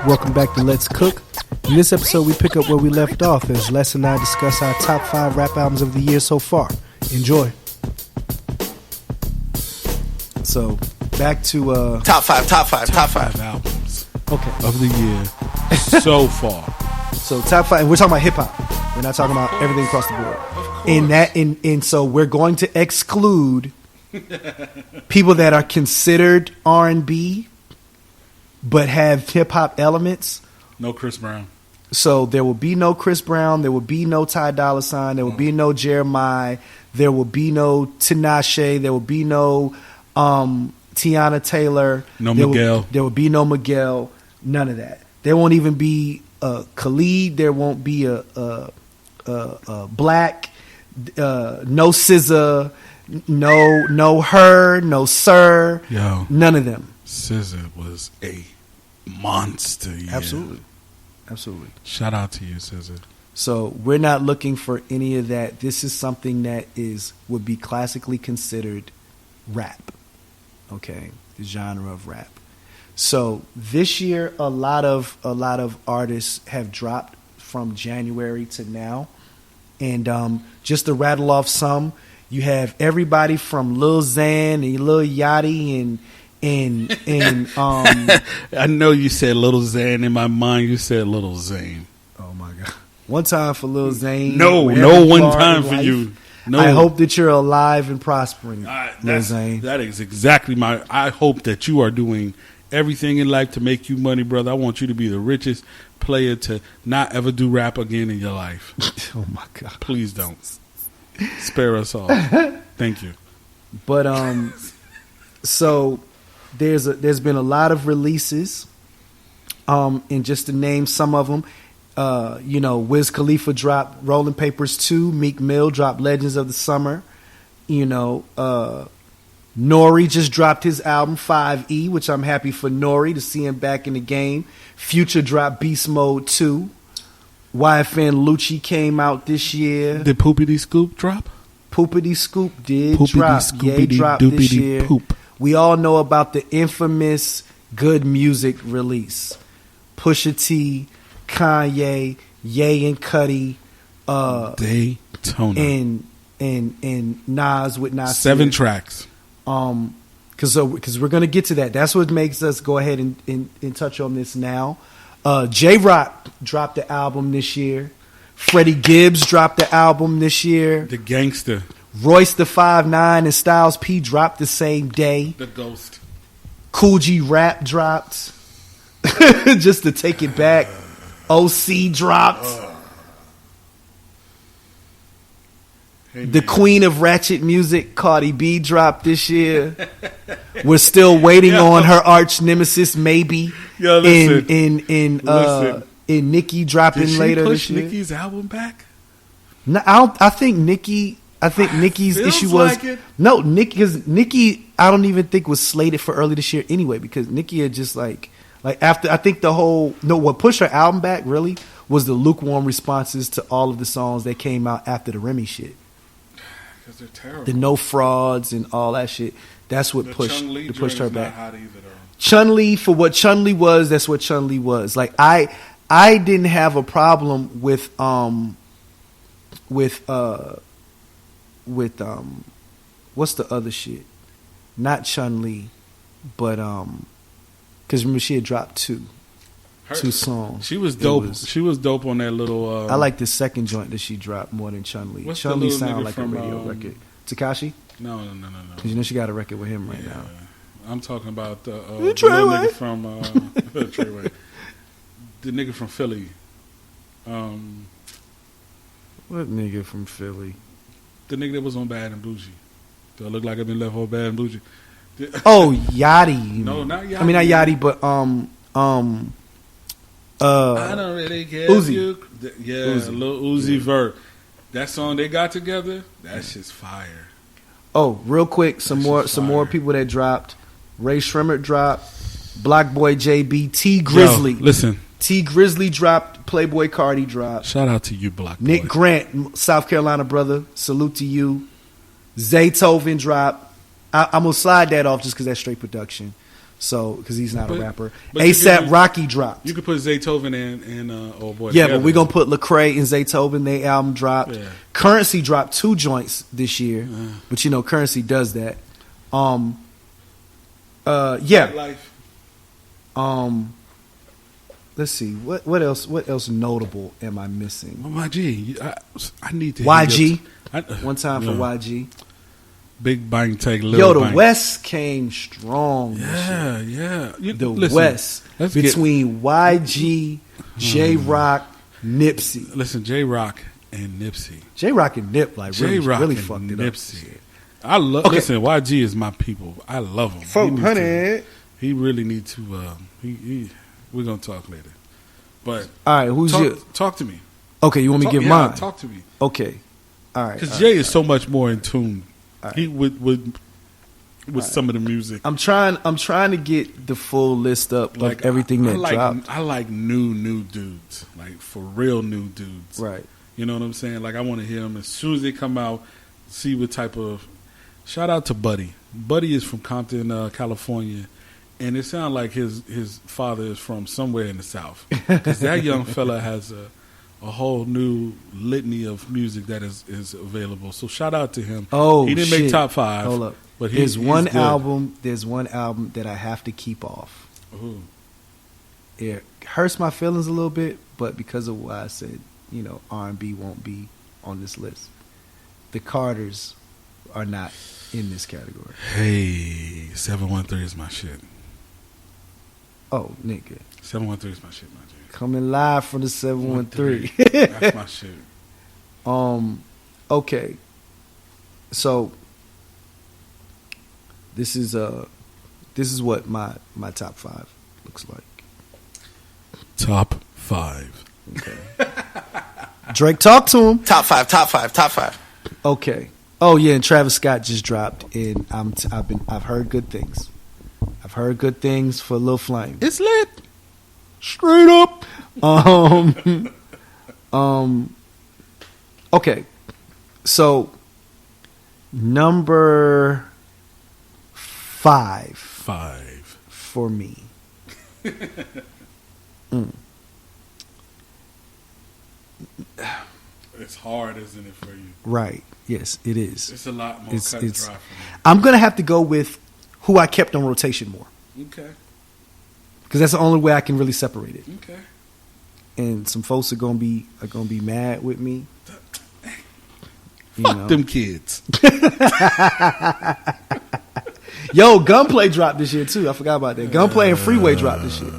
Welcome back to Let's Cook. In this episode, we pick up where we left off as Les and I discuss our top 5 rap albums of the year so far. Enjoy. So, back to... Top five albums Okay. of the year so far. So, top 5, we're talking about hip-hop. We're not talking about everything across the board. And so we're going to exclude people that are considered R&B but have hip-hop elements. No Chris Brown. So there will be no Chris Brown. There will be no Ty Dolla $ign. There will be no Jeremiah. There will be no Tinashe. There will be no Tiana Taylor. No Miguel. There will be no Miguel. None of that. There won't even be Khalid. There won't be a Black. No SZA. No her. No Sir. Yo. None of them. SZA was a monster. Yeah. Absolutely. Shout out to you, SZA. So we're not looking for any of that. This is something that would be classically considered rap. Okay, the genre of rap. So this year, a lot of artists have dropped from January to now, and just to rattle off some, you have everybody from Lil Xan and Lil Yachty and I know you said Little Xan. In my mind, you said Little Zane. Oh my God! One time for Lil Zane. No one time for you. No. I hope that you're alive and prospering, Lil Zane. That is exactly my. I hope that you are doing everything in life to make you money, brother. I want you to be the richest player to not ever do rap again in your life. Oh my God! Please don't. Spare us all. Thank you. But so. There's been a lot of releases, and just to name some of them, Wiz Khalifa dropped Rolling Papers 2, Meek Mill dropped Legends of the Summer, Nori just dropped his album 5E, which I'm happy for Nori to see him back in the game. Future dropped Beast Mode 2. YFN Lucci came out this year. Did Poopity Scoop drop? Poopity Scoop did drop. Yeah, dropped this year. Poop. We all know about the infamous Good Music release. Pusha T, Kanye, Ye and Cudi, Daytona, and Nas with Nas. 7 tracks. Because we're gonna get to that. That's what makes us go ahead and touch on this now. J-Rock dropped the album this year. Freddie Gibbs dropped the album this year. The Gangster. Royce the 5'9" and Styles P dropped the same day. The Ghost. Cool G Rap dropped. Just to take it back. OC dropped. The Queen of Ratchet Music, Cardi B, dropped this year. We're still waiting on her arch nemesis, maybe. Yo, listen. In Nicki dropping later this year. Did she push Nicki's album back? No, I think Nicki's issue was no Nicki. I don't even think was slated for early this year anyway, because Nicki had just like after, I think what pushed her album back really was the lukewarm responses to all of the songs that came out after the Remy shit. Because they're terrible. The No Frauds and all that shit. That's what pushed her back. Not hot either, though. Chun-Li, for what Chun-Li was, that's what Chun-Li was. Like I didn't have a problem with what's the other shit? Not Chun-Li, but because remember she had dropped two songs. She was dope. She was dope on that little. I like the second joint that she dropped more than Chun-Li. Chun-Li sound like a radio record. Takashi? No. Because you know she got a record with him right now. I'm talking about the little nigga from Treyway. The nigga from Philly. What nigga from Philly? The nigga that was on Bad and Bougie. Do I look like I've been left on Bad and Bougie? Oh, Yachty. No, not Yachty. I mean, not Yachty, but I don't really care. Uzi. Uzi. Lil Uzi Vert. That song they got together, that shit's fire. Oh, real quick, some more people that dropped. Ray Shrimmer dropped. Block Boy JB. T Grizzly. Yo, listen. T Grizzly dropped. Playboy Cardi dropped. Shout out to you, Block Boy. Nick Grant, South Carolina brother. Salute to you. Zaytoven dropped. I'm gonna slide that off just because that's straight production. So, because he's not a rapper. but you ASAP could- Rocky dropped. You could put Zaytoven and Old Boy. Yeah, together. but we're gonna put Lecrae and Zaytoven. They album dropped. Yeah. Currency dropped 2 joints this year, but you know Currency does that. Yeah. Life. Let's see what else. What else notable am I missing? Oh, my G, I need to. YG. I, One time for YG. Big bang take little. Yo, the bang. West came strong. this year. Yeah. The Listen, West let's get- between YG, J Rock, Nipsey. Listen, J Rock and Nipsey. J Rock and Nip J Rock really and fucked it Nipsey. up. I love. Okay. Listen, YG is my people. I love him. He needs to- 400. He really needs to. We're gonna talk later. But All right, who's your? talk to me. Okay, you want me to give mine? Talk to me. Okay, all right. Because all Jay right. is so much more in tune. All right. He with some of the music. I'm trying to get the full list up of everything that dropped. I like new dudes, like for real new dudes. Right. You know what I'm saying? Like I want to hear them as soon as they come out. See what type of. Shout out to Buddy. Buddy is from Compton, California, and it sounds like his father is from somewhere in the South. Because that young fella has a whole new litany of music that is available. So shout out to him. Oh, he didn't shit. make top 5. Hold up. But There's he's one good. album. There's one album that I have to keep off. Ooh. It hurts my feelings a little bit, but because of why I said, R&B won't be on this list. The Carters are not in this category. Hey, 713 is my shit. Oh, nigga. 713 is my shit, my G. Coming live from the 713. That's my shit. Okay. So this is what my top 5 looks like. Top 5. Okay. Drake, talk to him. Top five. Okay. Oh yeah, and Travis Scott just dropped, and I've heard good things. I've heard good things for Lil Flame. It's lit. Straight up. Okay. So number 5 for me. It's hard, isn't it, for you? Right. Yes, it is. It's a lot more It's- cut and it's- dry for I'm gonna have to go with who I kept on rotation more, me. Okay. because that's the only way I can really separate it. Okay. And some folks are gonna be mad with me. You Fuck know. them kids. Yo, Gunplay dropped this year too. I forgot about that. Gunplay and Freeway dropped this year,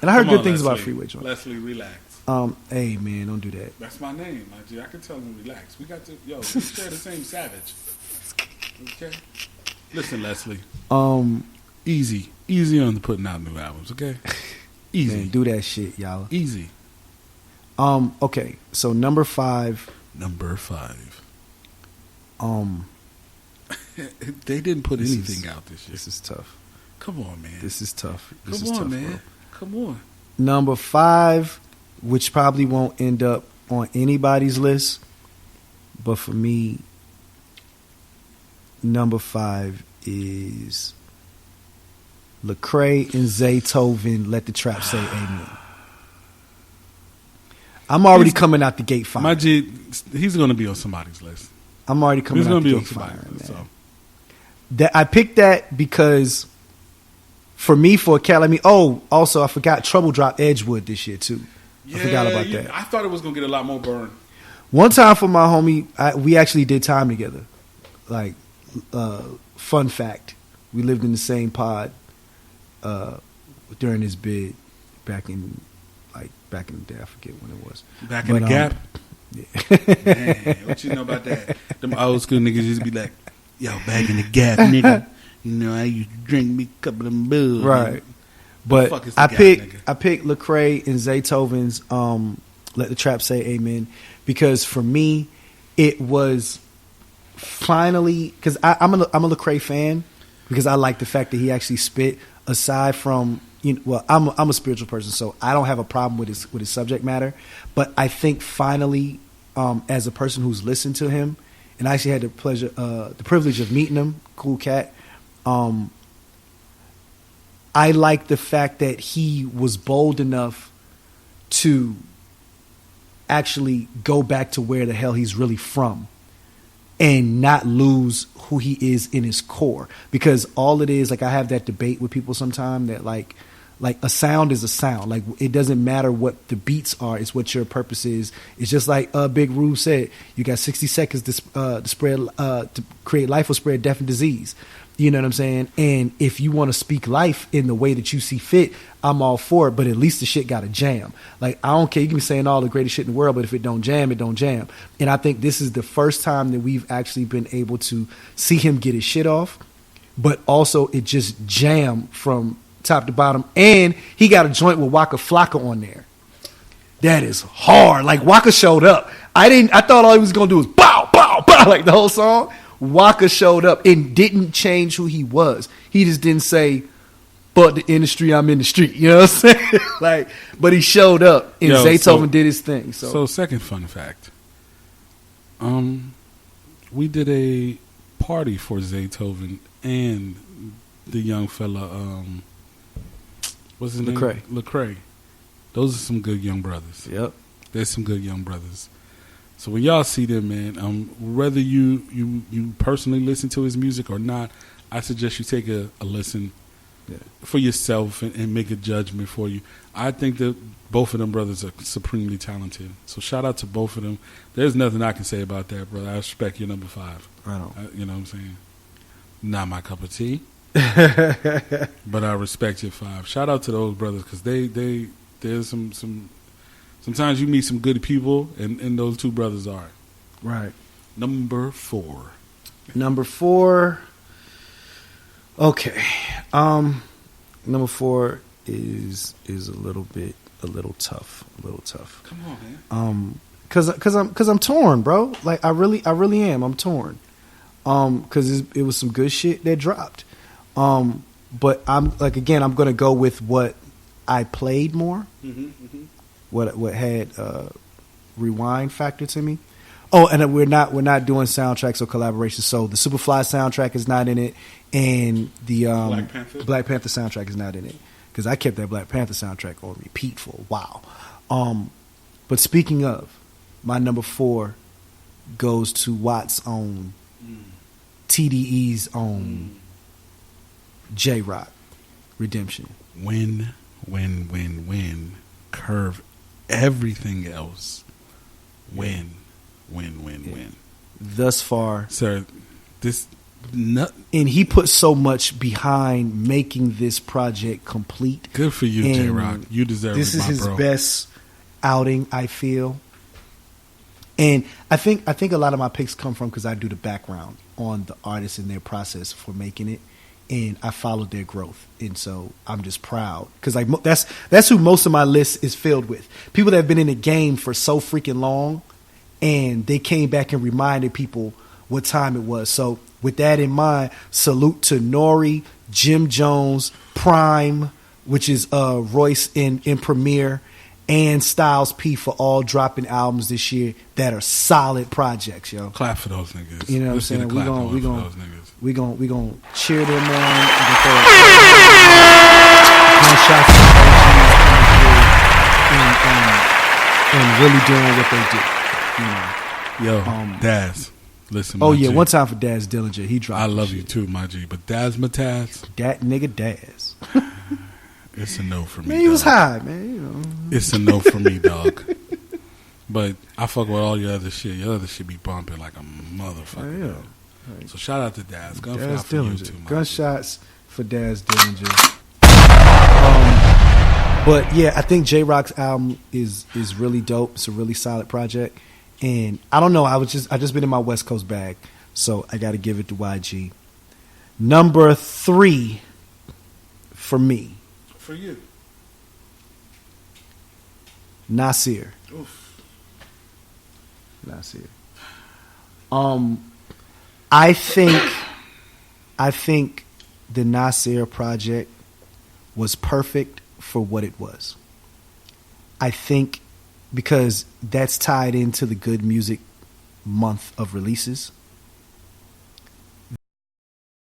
and I heard Come good on, things about Leslie. Freeway dropped. Leslie, relax. Hey man, don't do that. That's my name, my G. I can tell him relax. We got to, we share the same savage. Okay? Listen, Leslie. Easy on the putting out new albums, okay? Easy. Man, do that shit, y'all. Easy. Okay, so number 5. Number 5. Um, They didn't put This anything is- out this year. this is tough. Come on, man. This is tough. Come This is on, tough, man. bro. Come on. Number 5, which probably won't end up on anybody's list, but for me, number 5 is Lecrae and Zaytoven. Let the trap say amen. I'm already coming out the gate fire. My G, he's going to be on somebody's list. I'm already coming He's out going the to be on gate fire. somebody's list. Man. So. That I picked that because for me, for a cat like me. Oh, also I forgot Trouble dropped Edgewood this year too. I forgot about that. I thought it was going to get a lot more burn. One time for my homie, we actually did time together. Like, fun fact, we lived in the same pod during his bid back in the day. I forget when it was. Back in But, the gap. Yeah. Man, what you know about that? Them old school niggas used to be like, yo, back in the gap, nigga. You know, I used to drink me a couple of them bills. Right. Fuck But is the I gap, picked nigga? Lecrae and Zaytoven's Let the Trap Say Amen, because for me it was finally, because I'm a Lecrae fan, because I like the fact that he actually spit, aside from, I'm a spiritual person, so I don't have a problem with his subject matter, but I think finally, as a person who's listened to him, and I actually had the privilege of meeting him, cool cat. I like the fact that he was bold enough to actually go back to where the hell he's really from and not lose who he is in his core. Because all it is, like, I have that debate with people sometime that like a sound is a sound. Like, it doesn't matter what the beats are, it's what your purpose is. It's just like Big Rube said, you got 60 seconds to spread to create life or spread death and disease. You know what I'm saying? And if you want to speak life in the way that you see fit, I'm all for it, but at least the shit got to jam. Like, I don't care. You can be saying all the greatest shit in the world, but if it don't jam, it don't jam. And I think this is the first time that we've actually been able to see him get his shit off, but also it just jam from top to bottom. And he got a joint with Waka Flocka on there. That is hard. Like, Waka showed up. I thought all he was going to do was bow, bow, bow, like the whole song. Waka showed up and didn't change who he was. He just didn't say, "But the industry, I'm in the street." You know what I'm saying? Like, but he showed up and Zaytoven did his thing. So second fun fact. We did a party for Zaytoven and the young fella, what's his name? Lecrae. Those are some good young brothers. Yep. There's some good young brothers. So when y'all see them, man, whether you personally listen to his music or not, I suggest you take a listen for yourself and make a judgment for you. I think that both of them brothers are supremely talented. So shout out to both of them. There's nothing I can say about that, brother. I respect your number 5. Right on. You know what I'm saying? Not my cup of tea, but I respect your 5. Shout out to those brothers because there's some. Sometimes you meet some good people, and those two brothers are. Right. Number 4. Okay. Number 4 is a little tough. Come on, man. Cause I'm torn, bro. Like, I really am. I'm torn. Cause it was some good shit that dropped. But I'm like, again, I'm gonna go with what I played more. What had rewind factor to me. Oh, and we're not doing soundtracks or collaborations. So the Superfly soundtrack is not in it, and the Black Panther soundtrack is not in it because I kept that Black Panther soundtrack on repeat for a while. But speaking of, my number 4 goes to Watt's own, TDE's own, J-Rock, Redemption. Win. Curve everything else. Win. Thus far, sir, and he put so much behind making this project complete. Good for you, J-Rock. You deserve this it, my bro. This is his best outing, I feel. And I think a lot of my picks come from because I do the background on the artists and their process for making it, and I followed their growth, and so I'm just proud because like that's who most of my list is filled with. People that have been in the game for so freaking long, and they came back and reminded people what time it was. So with that in mind, salute to Nori, Jim Jones, Prime, which is Royce in Premiere, and Styles P for all dropping albums this year that are solid projects, yo. Clap for those niggas. You know what I'm saying? We gonna cheer them on. Gunshots and really doing what they do. You know. Yo, Daz. Listen, oh yeah, G. one time for Daz Dillinger, he dropped. I love you too, my G. But Daz Mataz, that nigga Daz. It's a no for me. Man, he was high, man. You know. It's a no for me, dog. But I fuck with all your other shit. Your other shit be bumping like a motherfucker. Yeah. Right. So shout out to Daz. Daz for you too, Gunshots for Daz Dillinger. But yeah, I think J Rock's album is really dope. It's a really solid project. And I don't know, I just been in my West Coast bag, so I got to give it to YG. Number 3 for me. For you. Nasir. Oof. Nasir. I think the Nasir project was perfect for what it was. I think because that's tied into the Good Music month of releases.